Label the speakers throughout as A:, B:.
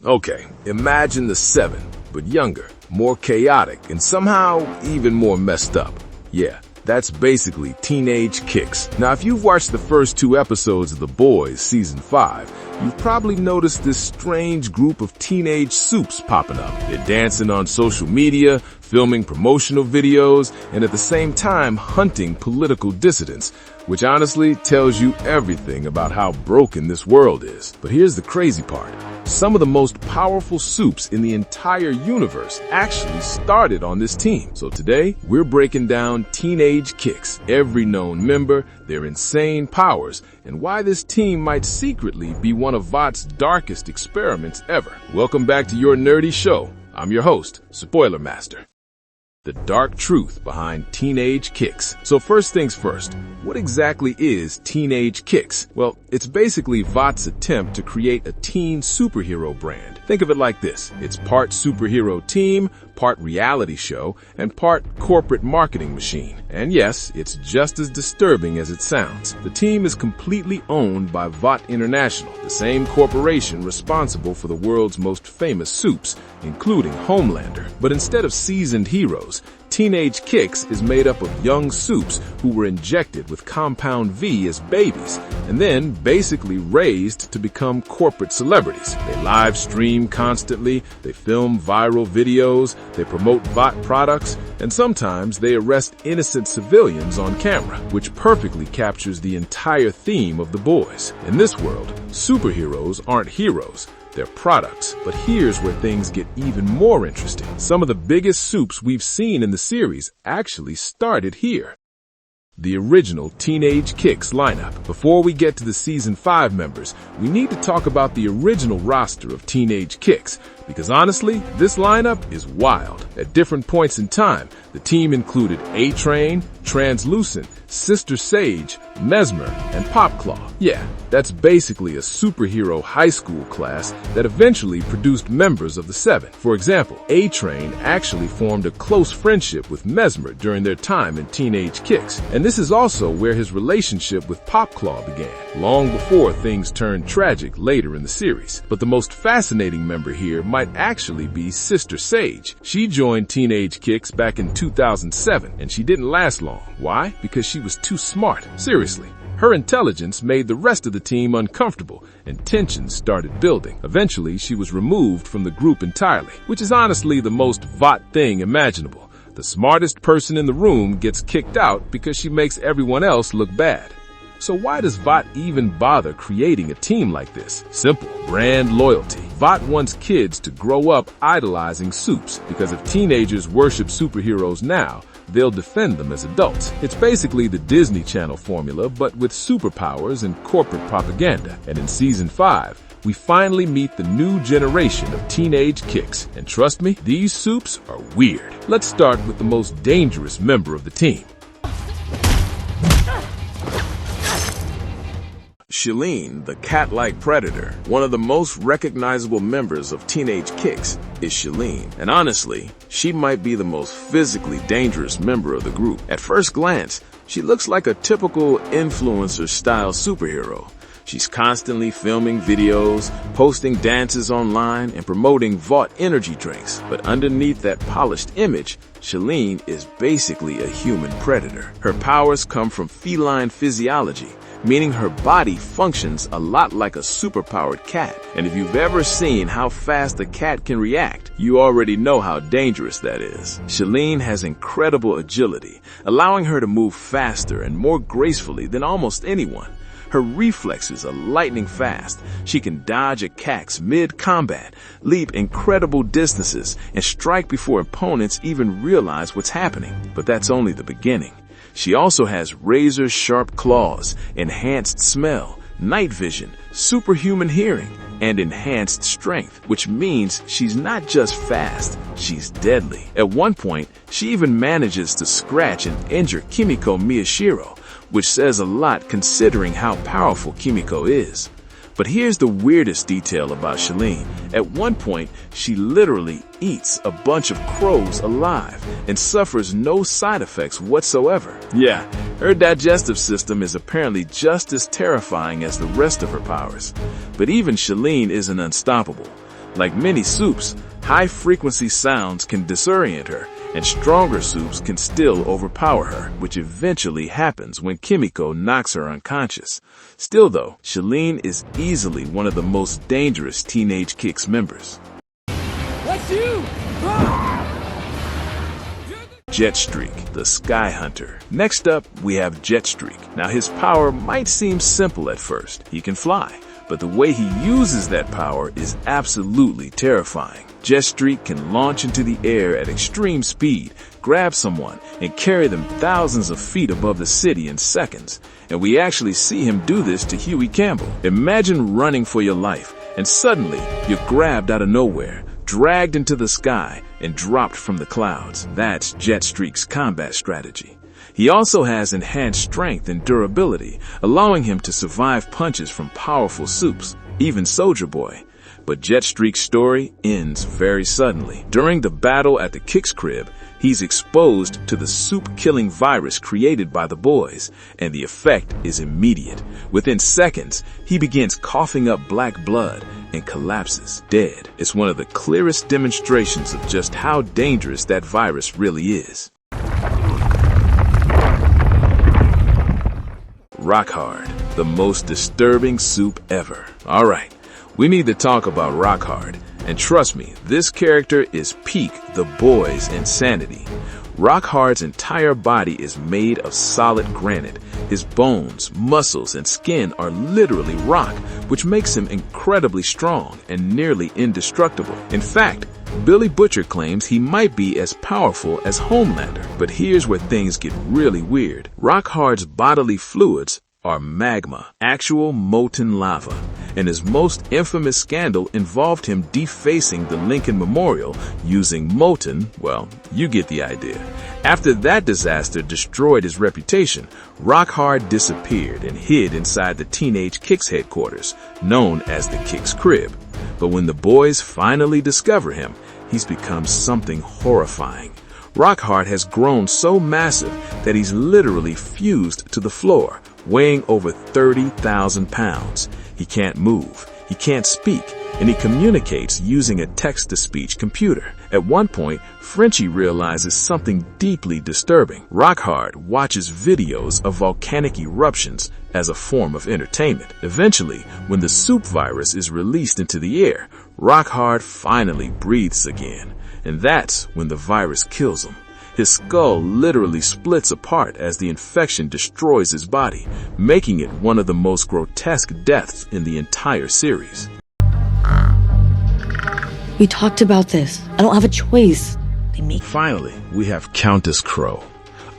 A: Okay, imagine the 7, but younger, more chaotic, and somehow even more messed up. Yeah, that's basically Teenage Kix. Now, if you've watched the first 2 episodes of The Boys Season 5, you've probably noticed this strange group of teenage Supes popping up. They're dancing on social media, filming promotional videos, and at the same time hunting political dissidents, which honestly tells you everything about how broken this world is. But here's the crazy part. Some of the most powerful Supes in the entire universe actually started on this team. So today, we're breaking down Teenage Kix, every known member, their insane powers, and why this team might secretly be one of Vought's darkest experiments ever. Welcome back to your nerdy show. I'm your host, Spoiler Master. The dark truth behind Teenage Kix. So first things first, what exactly is Teenage Kix? Well, it's basically Vought's attempt to create a teen superhero brand. Think of it like this. It's part superhero team, part reality show, and part corporate marketing machine. And yes, it's just as disturbing as it sounds. The team is completely owned by Vought International, the same corporation responsible for the world's most famous Supes, including Homelander. But instead of seasoned heroes, Teenage Kix is made up of young Supes who were injected with Compound V as babies and then basically raised to become corporate celebrities. They live stream constantly, they film viral videos, they promote Vought products, and sometimes they arrest innocent civilians on camera, which perfectly captures the entire theme of The Boys. In this world, superheroes aren't heroes. They're products. But here's where things get even more interesting. Some of the biggest Supes we've seen in the series actually started here. The original Teenage Kix lineup. Before we get to the Season 5 members, we need to talk about the original roster of Teenage Kix, because honestly, this lineup is wild. At different points in time, the team included A-Train, Translucent, Sister Sage, Mesmer, and Popclaw. Yeah, that's basically a superhero high school class that eventually produced members of the 7. For example, A-Train actually formed a close friendship with Mesmer during their time in Teenage Kix, and this is also where his relationship with Popclaw began, long before things turned tragic later in the series. But the most fascinating member here might actually be Sister Sage. She joined Teenage Kix back in 2007, and she didn't last long. Why? Because she was too smart. Seriously. Her intelligence made the rest of the team uncomfortable, and tensions started building. Eventually, she was removed from the group entirely, which is honestly the most Vought thing imaginable. The smartest person in the room gets kicked out because she makes everyone else look bad. So why does Vought even bother creating a team like this? Simple. Brand loyalty. Vought wants kids to grow up idolizing Supes, because if teenagers worship superheroes now, they'll defend them as adults. It's basically the Disney Channel formula, but with superpowers and corporate propaganda. And in Season 5, we finally meet the new generation of Teenage Kix. And trust me, these Supes are weird. Let's start with the most dangerous member of the team. Sheline, the cat-like predator. One of the most recognizable members of Teenage Kix is Sheline. And honestly, she might be the most physically dangerous member of the group. At first glance, she looks like a typical influencer-style superhero. She's constantly filming videos, posting dances online, and promoting Vought energy drinks. But underneath that polished image, Sheline is basically a human predator. Her powers come from feline physiology, meaning her body functions a lot like a superpowered cat. And if you've ever seen how fast a cat can react, you already know how dangerous that is. Sheline has incredible agility, allowing her to move faster and more gracefully than almost anyone. Her reflexes are lightning fast. She can dodge attacks mid-combat, leap incredible distances, and strike before opponents even realize what's happening. But that's only the beginning. She also has razor-sharp claws, enhanced smell, night vision, superhuman hearing, and enhanced strength, which means she's not just fast, she's deadly. At one point, she even manages to scratch and injure Kimiko Miyashiro, which says a lot considering how powerful Kimiko is. But here's the weirdest detail about Sheline. At one point, she literally eats a bunch of crows alive and suffers no side effects whatsoever. Yeah, her digestive system is apparently just as terrifying as the rest of her powers. But even Sheline isn't unstoppable.
B: Like many Supes, high-frequency sounds can disorient her, and stronger Supes can still overpower her, which eventually happens when Kimiko knocks her unconscious. Still though, Shellene is easily one of the most dangerous Teenage Kix members.
C: That's you!
B: Jetstreak, the Sky Hunter. Next up, we have Jetstreak. Now his power might seem simple at first. He can fly, but the way he uses that power is absolutely terrifying. Jetstreak can launch into the air at extreme speed, grab someone, and carry them thousands of feet above the city in seconds. And we actually see him do this to Huey Campbell. Imagine running for your life, and suddenly you're grabbed out of nowhere, dragged into the sky, and dropped from the clouds. That's Jetstreak's combat strategy. He also has enhanced strength and durability, allowing him to survive punches from powerful Supes, even Soldier Boy. But Jetstreak's story ends very suddenly. During the battle at the Kix crib, he's exposed to the Supe-killing virus created by the boys, and the effect is immediate. Within seconds, he begins coughing up black blood and collapses, dead. It's one of the clearest demonstrations of just how dangerous that virus really is. Rockhard, the most disturbing Supe ever. Alright, we need to talk about Rockhard, and trust me, this character is peak the boys' insanity. Rockhard's entire body is made of solid granite. His bones, muscles, and skin are literally rock, which makes him incredibly strong and nearly indestructible. In fact, Billy Butcher claims he might be as powerful as Homelander. But here's where things get really weird. Rockhard's bodily fluids are magma, actual molten lava, and his most infamous scandal involved him defacing the Lincoln Memorial using molten, well, you get the idea. After that disaster destroyed his reputation, Rockhard disappeared and hid inside the Teenage Kix headquarters, known as the Kix crib. But when the boys finally discover him, he's become something horrifying. Rockhard has grown so massive that he's literally fused to the floor, weighing over 30,000 pounds. He can't move, he can't speak, and he communicates using a text-to-speech computer. At one point, Frenchie realizes something deeply disturbing. Rockhard watches videos of volcanic eruptions as a form of entertainment. Eventually, when the Supe virus is released into the air, Rockhard finally breathes again. And that's when the virus kills him. His skull literally splits apart as the infection destroys his body, making it one of the most grotesque deaths in the entire series.
D: We talked about this. I don't have a choice.
B: Finally, we have Countess Crow.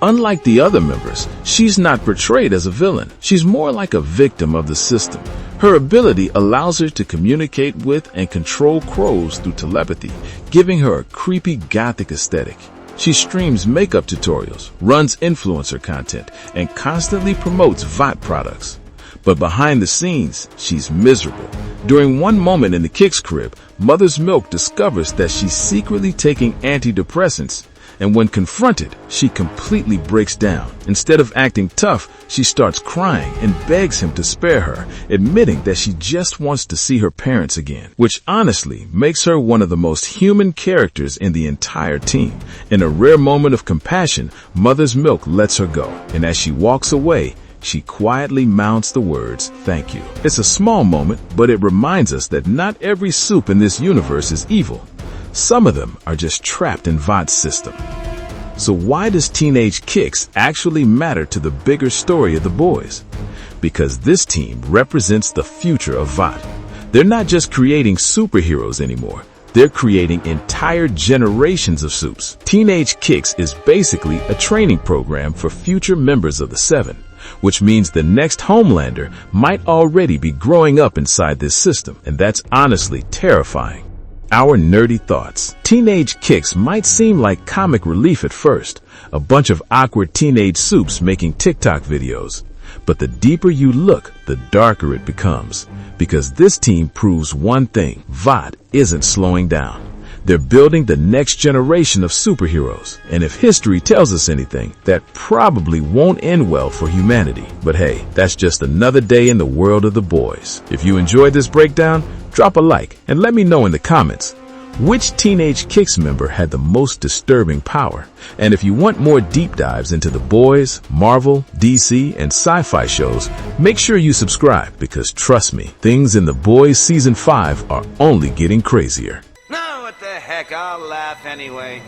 B: Unlike the other members, she's not portrayed as a villain. She's more like a victim of the system. Her ability allows her to communicate with and control crows through telepathy, giving her a creepy gothic aesthetic. She streams makeup tutorials, runs influencer content, and constantly promotes Vought products. But behind the scenes, she's miserable. During one moment in the Kix crib, Mother's Milk discovers that she's secretly taking antidepressants, and when confronted, she completely breaks down. Instead of acting tough, she starts crying and begs him to spare her, admitting that she just wants to see her parents again, which honestly makes her one of the most human characters in the entire team. In a rare moment of compassion, Mother's Milk lets her go, and as she walks away, she quietly mouths the words, "Thank you." It's a small moment, but it reminds us that not every Supe in this universe is evil. Some of them are just trapped in Vought's system. So why does Teenage Kix actually matter to the bigger story of the boys? Because this team represents the future of Vought. They're not just creating superheroes anymore. They're creating entire generations of Supes. Teenage Kix is basically a training program for future members of the Seven, which means the next Homelander might already be growing up inside this system, and that's honestly terrifying. Our nerdy thoughts. Teenage Kix might seem like comic relief at first, a bunch of awkward teenage Supes making TikTok videos. But the deeper you look, the darker it becomes. Because this team proves one thing, Vought isn't slowing down. They're building the next generation of superheroes. And if history tells us anything, that probably won't end well for humanity. But hey, that's just another day in the world of the boys. If you enjoyed this breakdown, drop a like and let me know in the comments which Teenage Kix member had the most disturbing power. And if you want more deep dives into the boys, Marvel, DC, and sci-fi shows, make sure you subscribe because trust me, things in The Boys Season 5 are only getting crazier.
C: No, what the heck, I'll laugh anyway.